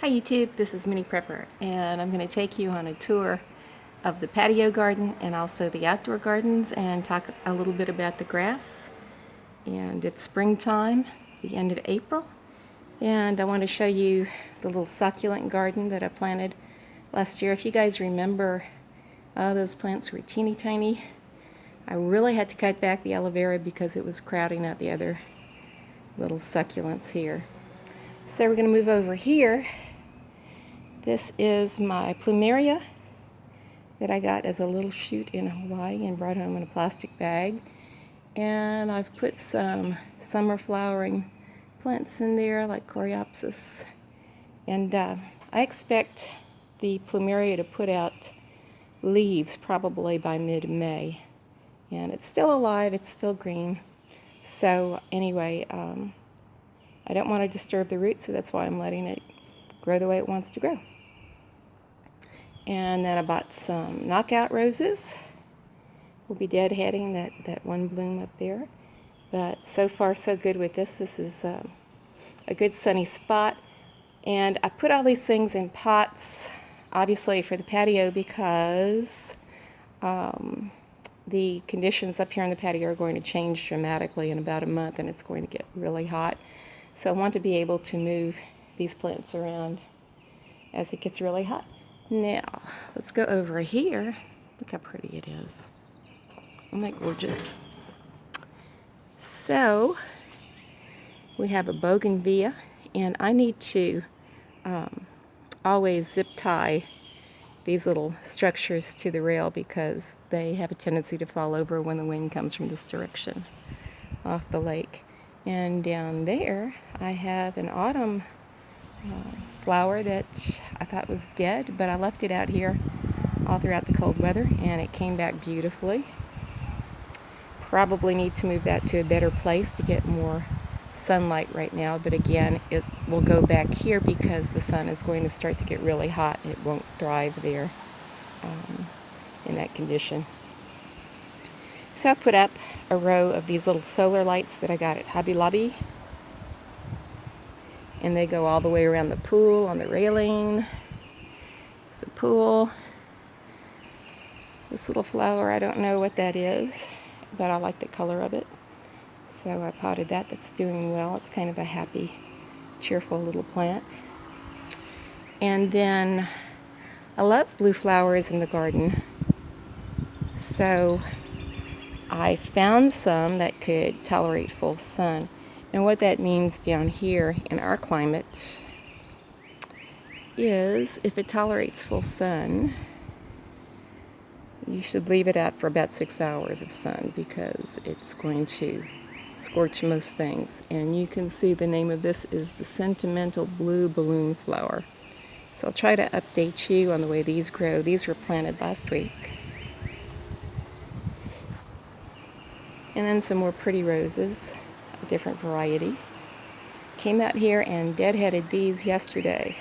Hi YouTube, this is Mini Prepper, and I'm going to take you on a tour of the patio garden and also the outdoor gardens and talk a little bit about the grass. And it's springtime, the end of April, and I want to show you the little succulent garden that I planted last year. If you guys remember, those plants were teeny tiny. I really had to cut back the aloe vera because it was crowding out the other little succulents here. So we're going to move over here. This is my plumeria that I got as a little shoot in Hawaii and brought home in a plastic bag. And I've put some summer flowering plants in there like coreopsis. And I expect the plumeria to put out leaves probably by mid-May. And it's still alive, it's still green. So anyway, I don't want to disturb the roots, so that's why I'm letting it grow the way it wants to grow. And then I bought some knockout roses. We'll be deadheading that one bloom up there. But so far so good with this. This is a good sunny spot. And I put all these things in pots, obviously for the patio, because the conditions up here on the patio are going to change dramatically in about a month, and it's going to get really hot. So I want to be able to move these plants around as it gets really hot. Now, let's go over here. Look how pretty it is. Isn't that gorgeous? So, we have a bougainvillea, and I need to always zip tie these little structures to the rail because they have a tendency to fall over when the wind comes from this direction off the lake. And down there, I have an autumn flower that I thought was dead, but I left it out here all throughout the cold weather, and it came back beautifully. Probably need to move that to a better place to get more sunlight right now, but again, it will go back here because the sun is going to start to get really hot. It won't thrive there in that condition. So I put up a row of these little solar lights that I got at Hobby Lobby. And they go all the way around the pool on the railing. It's a pool. This little flower, I don't know what that is, but I like the color of it. So I potted that. That's doing well. It's kind of a happy, cheerful little plant. And then I love blue flowers in the garden. So I found some that could tolerate full sun. And what that means down here in our climate is if it tolerates full sun, you should leave it out for about 6 hours of sun because it's going to scorch most things. And you can see the name of this is the sentimental blue balloon flower. So I'll try to update you on the way these grow. These were planted last week. And then some more pretty roses, a different variety. Came out here and deadheaded these yesterday.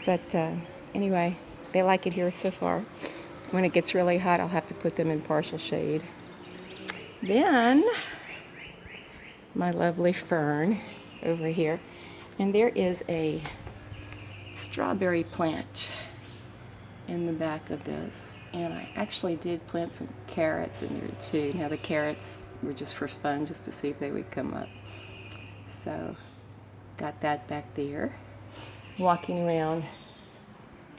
But anyway, they like it here so far. When it gets really hot, I'll have to put them in partial shade. Then, my lovely fern over here. And there is a strawberry plant in the back of this, and I actually did plant some carrots in there too. Now the carrots were just for fun, just to see if they would come up. So got that back there. Walking around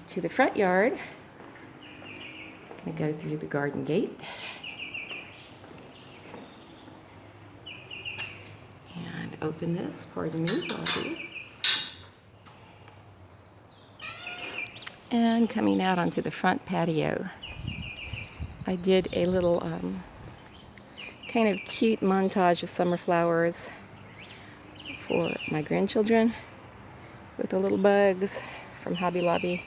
to the front yard. Gonna go through the garden gate and open this. Pardon me, while this. And coming out onto the front patio, I did a little kind of cute montage of summer flowers for my grandchildren with the little bugs from Hobby Lobby.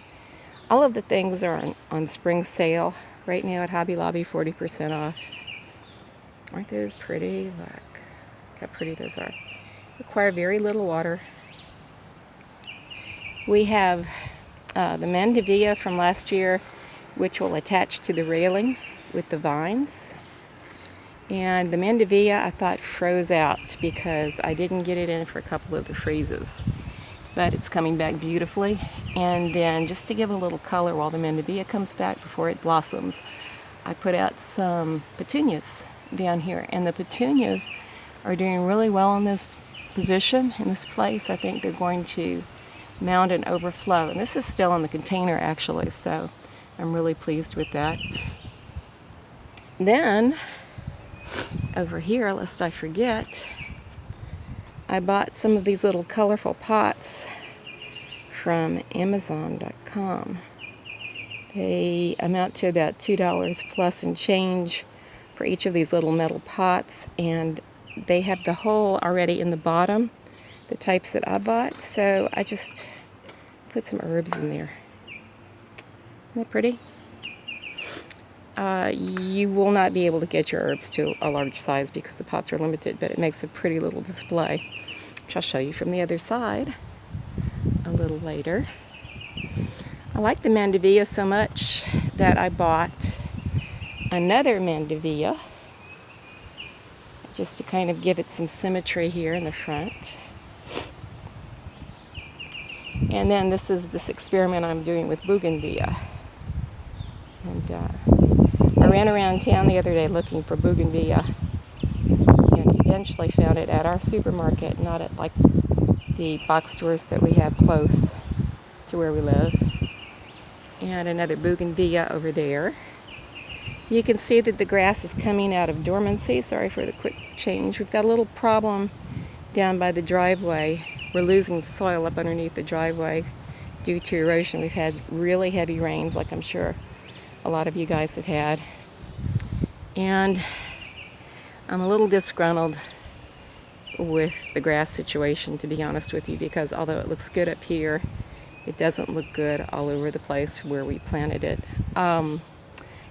All of the things are on spring sale right now at Hobby Lobby, 40% off. Aren't those pretty? Look how pretty those are. Require very little water. We have the mandevilla from last year, which will attach to the railing with the vines. And the mandevilla I thought froze out because I didn't get it in for a couple of the freezes. but it's coming back beautifully. And then just to give a little color while the mandevilla comes back before it blossoms, I put out some petunias down here, and the petunias are doing really well in this position, in this place. I think they're going to mount and overflow, and this is still in the container actually, so I'm really pleased with that. Then over here, lest I forget, I bought some of these little colorful pots from Amazon.com. They amount to about $2 plus and change for each of these little metal pots, and they have the hole already in the bottom, the types that I bought, so I just put some herbs in there. Isn't that pretty? You will not be able to get your herbs to a large size because the pots are limited, but it makes a pretty little display, which I'll show you from the other side a little later. I like the mandevilla so much that I bought another mandevilla just to kind of give it some symmetry here in the front. And then this is this experiment I'm doing with bougainvillea. And I ran around town the other day looking for bougainvillea and eventually found it at our supermarket, not at like the box stores that we have close to where we live. And another bougainvillea over there. You can see that the grass is coming out of dormancy. Sorry for the quick change. We've got a little problem down by the driveway. We're losing soil up underneath the driveway due to erosion. We've had really heavy rains, like I'm sure a lot of you guys have had. And I'm a little disgruntled with the grass situation, to be honest with you, because although it looks good up here, it doesn't look good all over the place where we planted it.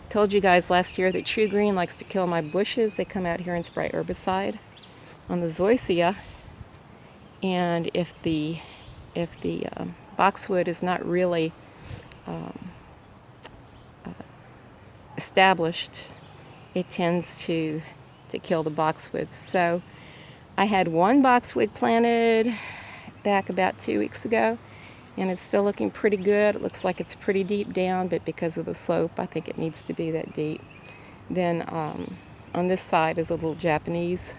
Told you guys last year that True Green likes to kill my bushes. They come out here and spray herbicide on the Zoysia, and if the boxwood is not really established, it tends to kill the boxwood. So I had one boxwood planted back about 2 weeks ago, and it's still looking pretty good. It looks like it's pretty deep down, but because of the slope, I think it needs to be that deep. Then on this side is a little Japanese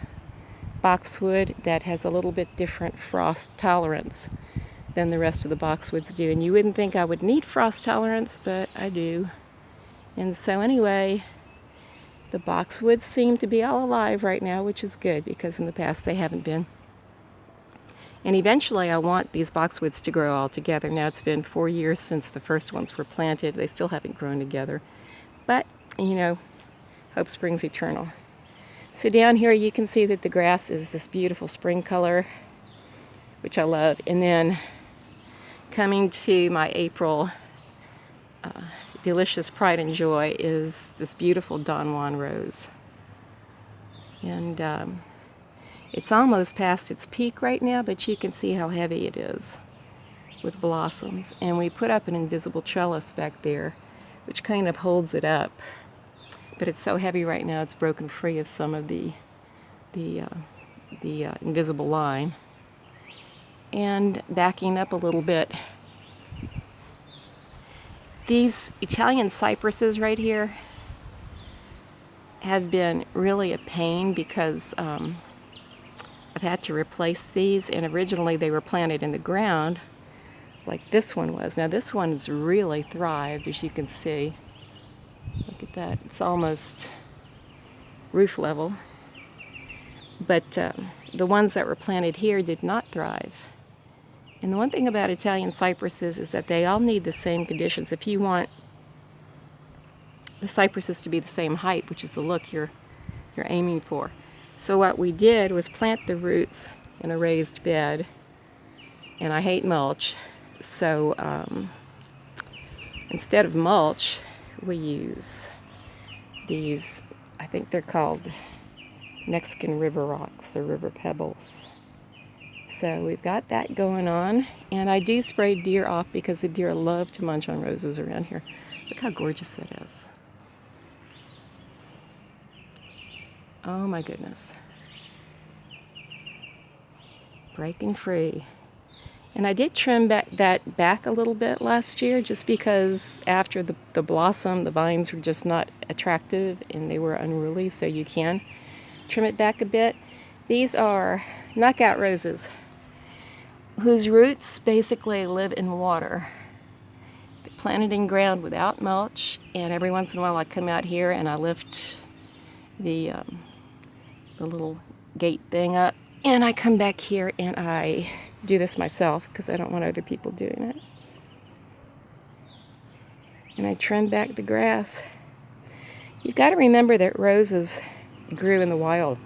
boxwood that has a little bit different frost tolerance than the rest of the boxwoods do. And you wouldn't think I would need frost tolerance, but I do. And so anyway, the boxwoods seem to be all alive right now, which is good because in the past they haven't been. And eventually I want these boxwoods to grow all together. Now it's been 4 years since the first ones were planted. They still haven't grown together. But, you know, hope springs eternal. So down here you can see that the grass is this beautiful spring color, which I love. And then coming to my April delicious pride and joy is this beautiful Don Juan rose. And it's almost past its peak right now, but you can see how heavy it is with blossoms. And we put up an invisible trellis back there, which kind of holds it up. But it's so heavy right now, it's broken free of some of the invisible line. And backing up a little bit, these Italian cypresses right here have been really a pain because I've had to replace these, and originally they were planted in the ground like this one was. Now this one's really thrived, as you can see. Look at that, it's almost roof level. But the ones that were planted here did not thrive. And the one thing about Italian cypresses is that they all need the same conditions. If you want the cypresses to be the same height, which is the look you're aiming for. So what we did was plant the roots in a raised bed, and I hate mulch, so instead of mulch we use these, I think they're called Mexican river rocks or river pebbles. So we've got that going on, and I do spray deer off because the deer love to munch on roses around here. Look how gorgeous that is. Oh my goodness. Breaking free. And I did trim that back a little bit last year just because after the blossom, the vines were just not attractive and they were unruly, so you can trim it back a bit. These are knockout roses whose roots basically live in water. They're planted in ground without mulch, and every once in a while I come out here and I lift the little gate thing up, and I come back here and I do this myself because I don't want other people doing it. And I trim back the grass. You've got to remember that roses grew in the wild,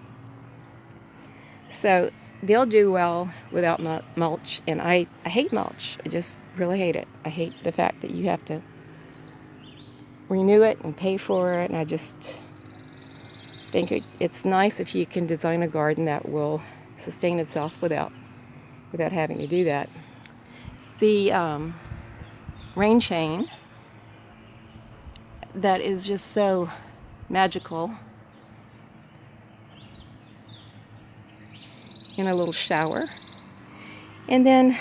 so they'll do well without mulch, and I hate mulch. I just really hate it. I hate the fact that you have to renew it and pay for it, and I just think it's nice if you can design a garden that will sustain itself without having to do that. It's the rain chain that is just so magical in a little shower. And then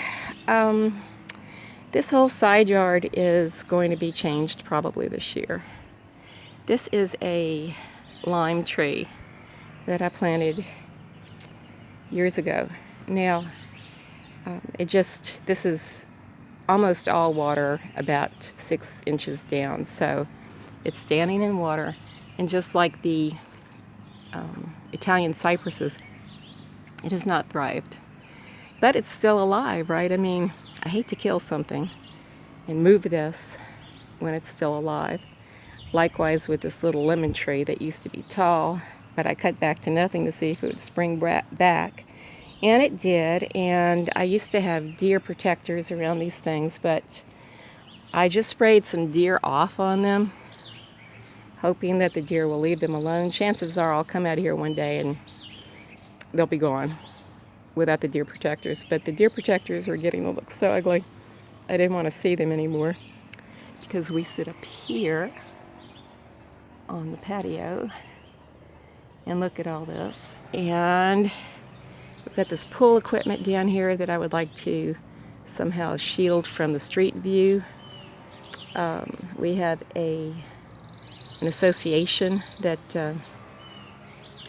this whole side yard is going to be changed probably this year. This is a lime tree that I planted years ago. Now, this is almost all water, about 6 inches down, so it's standing in water, and just like the Italian cypresses, it has not thrived. But it's still alive, right? I mean, I hate to kill something and move this when it's still alive. Likewise with this little lemon tree that used to be tall, but I cut back to nothing to see if it would spring back. And it did, and I used to have deer protectors around these things, but I just sprayed some deer off on them, hoping that the deer will leave them alone. Chances are I'll come out here one day and they'll be gone without the deer protectors. But the deer protectors were getting to look so ugly, I didn't want to see them anymore, because we sit up here on the patio and look at all this. And we've got this pool equipment down here that I would like to somehow shield from the street view. We have an association that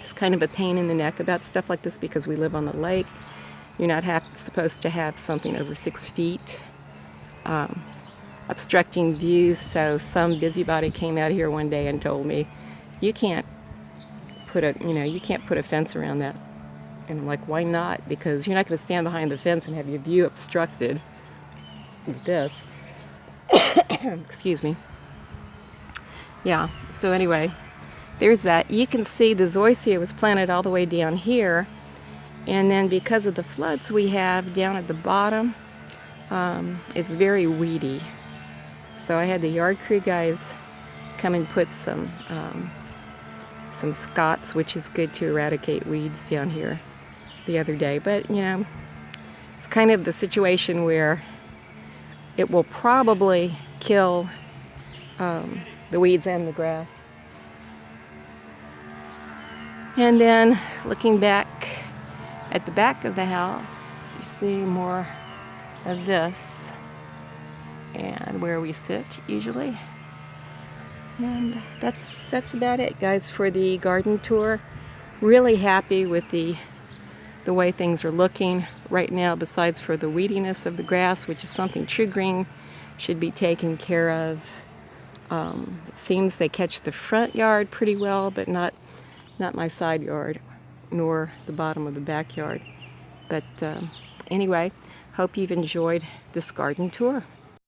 is kind of a pain in the neck about stuff like this because we live on the lake. You're not supposed to have something over 6 feet obstructing views, so some busybody came out here one day and told me, you can't put a fence around that. And I'm like, why not? Because you're not going to stand behind the fence and have your view obstructed with this. Excuse me. Yeah, so anyway, there's that. You can see the Zoysia was planted all the way down here, and then because of the floods we have down at the bottom, it's very weedy. So I had the yard crew guys come and put some Scots, which is good to eradicate weeds down here, the other day. But it's kind of the situation where it will probably kill the weeds and the grass. And then looking back at the back of the house, you see more of this and where we sit usually. And that's about it, guys, for the garden tour. Really happy with the way things are looking right now, besides for the weediness of the grass, which is something True Green should be taken care of. It seems they catch the front yard pretty well, but not my side yard, nor the bottom of the backyard. But anyway, hope you've enjoyed this garden tour.